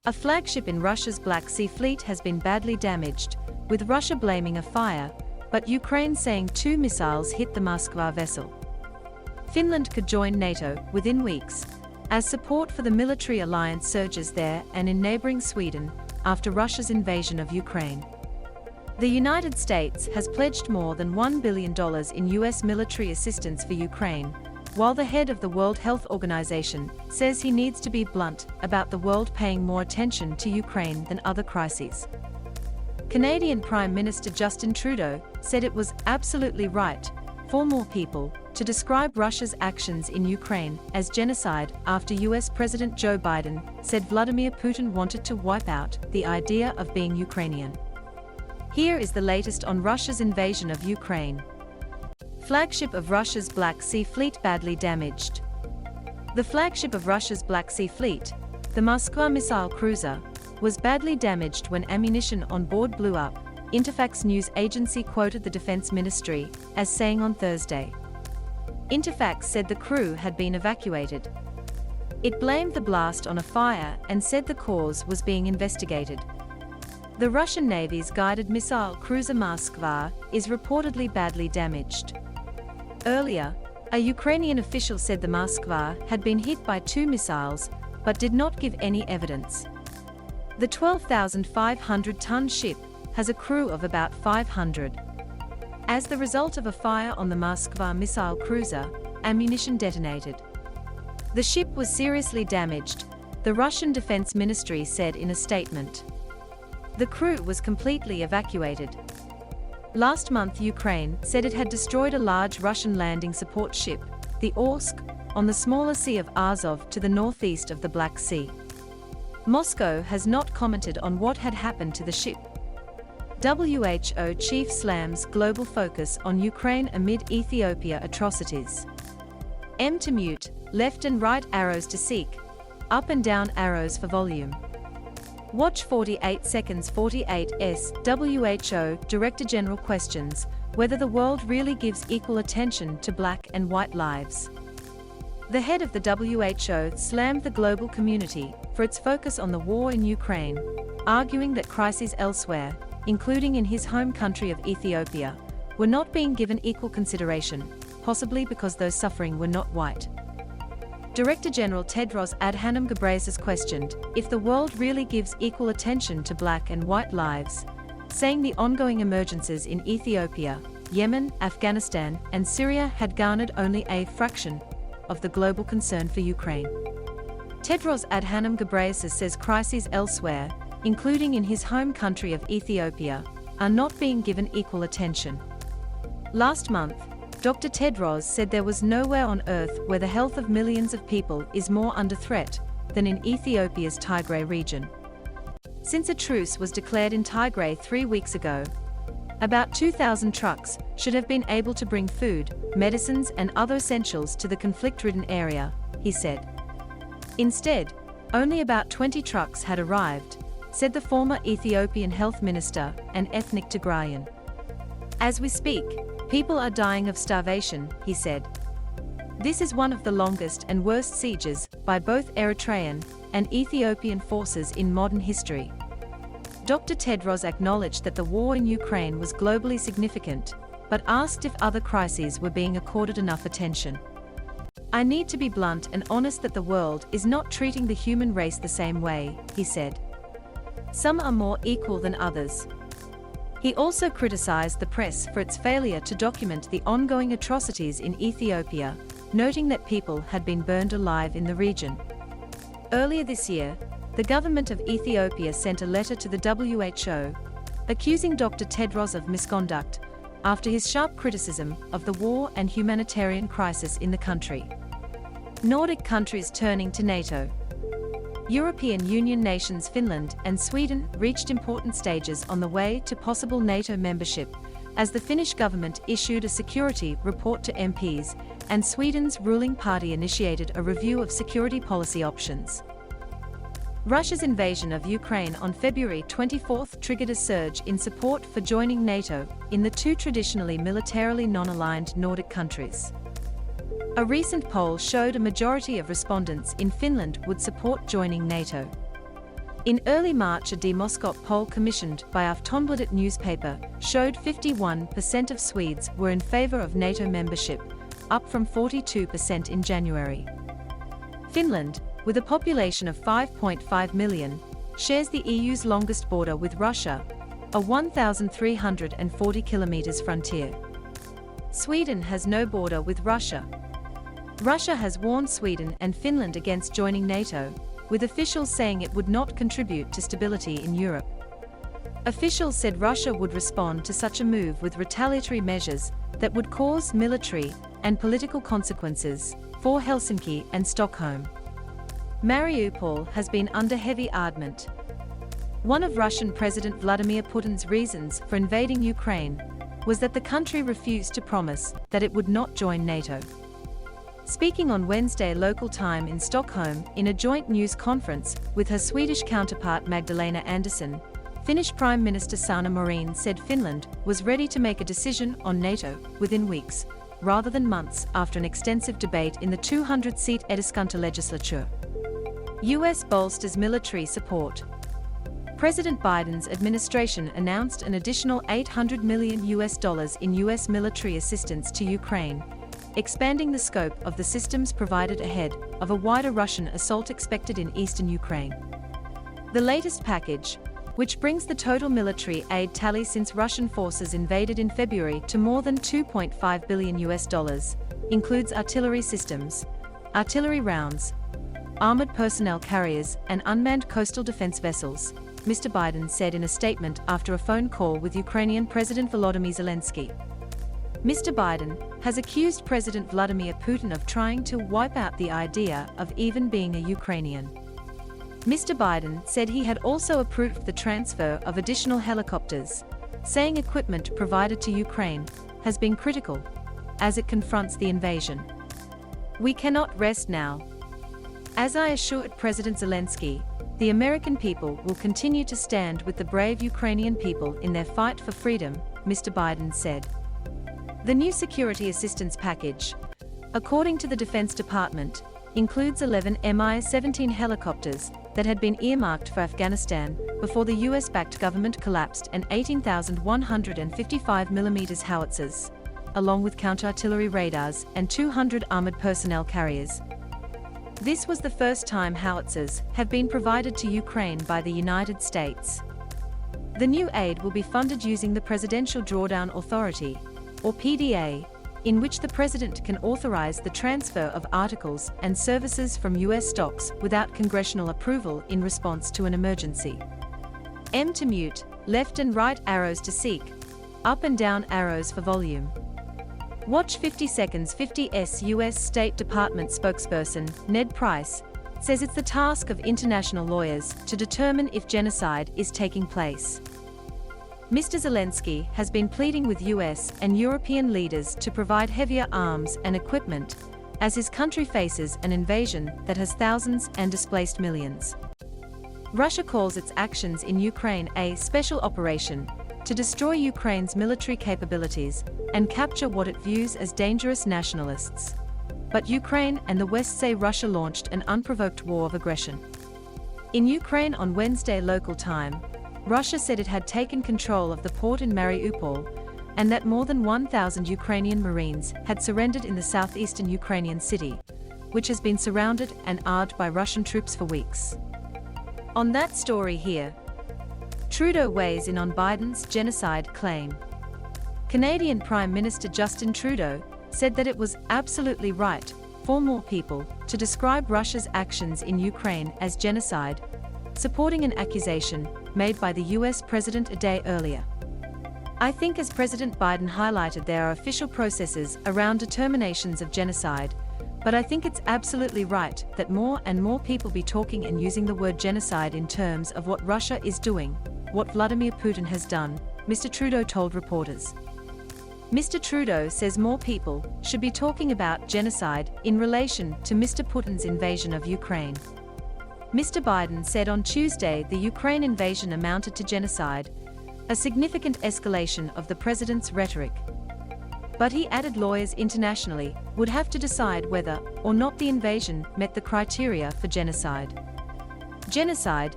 A flagship in Russia's Black Sea Fleet has been badly damaged, with Russia blaming a fire, but Ukraine saying 2 missiles hit the Moskva vessel. Finland could join NATO within weeks, as support for the military alliance surges there and in neighboring Sweden after Russia's invasion of Ukraine. The United States has pledged more than $1 billion in U.S. military assistance for Ukraine, while the head of the World Health Organization says he needs to be blunt about the world paying more attention to Ukraine than other crises. Canadian Prime Minister Justin Trudeau said it was absolutely right for more people to describe Russia's actions in Ukraine as genocide after US President Joe Biden said Vladimir Putin wanted to wipe out the idea of being Ukrainian. Here is the latest on Russia's invasion of Ukraine. Flagship of Russia's Black Sea Fleet badly damaged. The flagship of Russia's Black Sea Fleet, the Moskva missile cruiser, was badly damaged when ammunition on board blew up, Interfax news agency quoted the Defense Ministry as saying on Thursday. Interfax said the crew had been evacuated. It blamed the blast on a fire and said the cause was being investigated. The Russian Navy's guided missile cruiser Moskva is reportedly badly damaged. Earlier, a Ukrainian official said the Moskva had been hit by 2 missiles, but did not give any evidence. The 12,500-ton ship has a crew of about 500. As the result of a fire on the Moskva missile cruiser, ammunition detonated. The ship was seriously damaged, the Russian Defense Ministry said in a statement. The crew was completely evacuated. Last month, Ukraine said it had destroyed a large Russian landing support ship, the Orsk, on the smaller Sea of Azov to the northeast of the Black Sea. Moscow has not commented on what had happened to the ship. WHO chief slams global focus on Ukraine amid Ethiopia atrocities. M to mute, left and right arrows to seek, up and down arrows for volume. Watch 48 seconds 48s. WHO Director General questions whether the world really gives equal attention to black and white lives. The head of the WHO slammed the global community for its focus on the war in Ukraine, arguing that crises elsewhere, including in his home country of Ethiopia, were not being given equal consideration, possibly because those suffering were not white. Director General Tedros Adhanom Ghebreyesus questioned if the world really gives equal attention to black and white lives, saying the ongoing emergencies in Ethiopia, Yemen, Afghanistan, and Syria had garnered only a fraction of the global concern for Ukraine. Tedros Adhanom Ghebreyesus says crises elsewhere, including in his home country of Ethiopia, are not being given equal attention. Last month, Dr. Tedros said there was nowhere on earth where the health of millions of people is more under threat than in Ethiopia's Tigray region. Since a truce was declared in Tigray 3 weeks ago, about 2,000 trucks should have been able to bring food, medicines, and other essentials to the conflict-ridden area, he said. Instead, only about 20 trucks had arrived, said the former Ethiopian health minister and ethnic Tigrayan. As we speak, people are dying of starvation, he said. This is one of the longest and worst sieges by both Eritrean and Ethiopian forces in modern history. Dr. Tedros acknowledged that the war in Ukraine was globally significant, but asked if other crises were being accorded enough attention. I need to be blunt and honest that the world is not treating the human race the same way, he said. Some are more equal than others. He also criticized the press for its failure to document the ongoing atrocities in Ethiopia, noting that people had been burned alive in the region. Earlier this year, the government of Ethiopia sent a letter to the WHO, accusing Dr. Tedros of misconduct, after his sharp criticism of the war and humanitarian crisis in the country. Nordic countries turning to NATO. European Union nations Finland and Sweden reached important stages on the way to possible NATO membership, as the Finnish government issued a security report to MPs, and Sweden's ruling party initiated a review of security policy options. Russia's invasion of Ukraine on February 24 triggered a surge in support for joining NATO in the 2 traditionally militarily non-aligned Nordic countries. A recent poll showed a majority of respondents in Finland would support joining NATO. In early March, a Demoskop poll commissioned by Aftonbladet newspaper showed 51% of Swedes were in favor of NATO membership, up from 42% in January. Finland, with a population of 5.5 million, shares the EU's longest border with Russia, a 1,340 kilometers frontier. Sweden has no border with Russia. Russia has warned Sweden and Finland against joining NATO, with officials saying it would not contribute to stability in Europe. Officials said Russia would respond to such a move with retaliatory measures that would cause military and political consequences for Helsinki and Stockholm. Mariupol has been under heavy ardment. One of Russian President Vladimir Putin's reasons for invading Ukraine was that the country refused to promise that it would not join NATO. Speaking on Wednesday local time in Stockholm in a joint news conference with her Swedish counterpart Magdalena Andersson, Finnish Prime Minister Sanna Marin said Finland was ready to make a decision on NATO within weeks, rather than months, after an extensive debate in the 200-seat Eduskunta legislature. US bolsters military support. President Biden's administration announced an additional $800 million in US military assistance to Ukraine, expanding the scope of the systems provided ahead of a wider Russian assault expected in eastern Ukraine. The latest package, which brings the total military aid tally since Russian forces invaded in February to more than $2.5 billion, includes artillery systems, artillery rounds, armored personnel carriers, and unmanned coastal defense vessels, Mr. Biden said in a statement after a phone call with Ukrainian President Volodymyr Zelensky. Mr. Biden has accused President Vladimir Putin of trying to wipe out the idea of even being a Ukrainian. Mr. Biden said he had also approved the transfer of additional helicopters, saying equipment provided to Ukraine has been critical as it confronts the invasion. "We cannot rest now. As I assured President Zelensky, the American people will continue to stand with the brave Ukrainian people in their fight for freedom," Mr. Biden said. The new security assistance package, according to the Defense Department, includes 11 Mi-17 helicopters that had been earmarked for Afghanistan before the US-backed government collapsed, and 18,155mm howitzers, along with counter-artillery radars and 200 armored personnel carriers. This was the first time howitzers have been provided to Ukraine by the United States. The new aid will be funded using the Presidential Drawdown Authority, or PDA, in which the President can authorize the transfer of articles and services from US stocks without congressional approval in response to an emergency. M to mute, left and right arrows to seek, up and down arrows for volume. Watch 50 seconds. 50s US State Department spokesperson Ned Price says it's the task of international lawyers to determine if genocide is taking place. Mr. Zelensky has been pleading with US and European leaders to provide heavier arms and equipment as his country faces an invasion that has thousands and displaced millions. Russia calls its actions in Ukraine a special operation to destroy Ukraine's military capabilities and capture what it views as dangerous nationalists. But Ukraine and the West say Russia launched an unprovoked war of aggression. In Ukraine on Wednesday local time, Russia said it had taken control of the port in Mariupol and that more than 1,000 Ukrainian Marines had surrendered in the southeastern Ukrainian city, which has been surrounded and armed by Russian troops for weeks. On that story here, Trudeau weighs in on Biden's genocide claim. Canadian Prime Minister Justin Trudeau said that it was absolutely right for more people to describe Russia's actions in Ukraine as genocide, supporting an accusation made by the US President a day earlier. "I think, as President Biden highlighted, there are official processes around determinations of genocide, but I think it's absolutely right that more and more people be talking and using the word genocide in terms of what Russia is doing, what Vladimir Putin has done," Mr. Trudeau told reporters. Mr. Trudeau says more people should be talking about genocide in relation to Mr. Putin's invasion of Ukraine. Mr. Biden said on Tuesday the Ukraine invasion amounted to genocide, a significant escalation of the president's rhetoric. But he added lawyers internationally would have to decide whether or not the invasion met the criteria for genocide. Genocide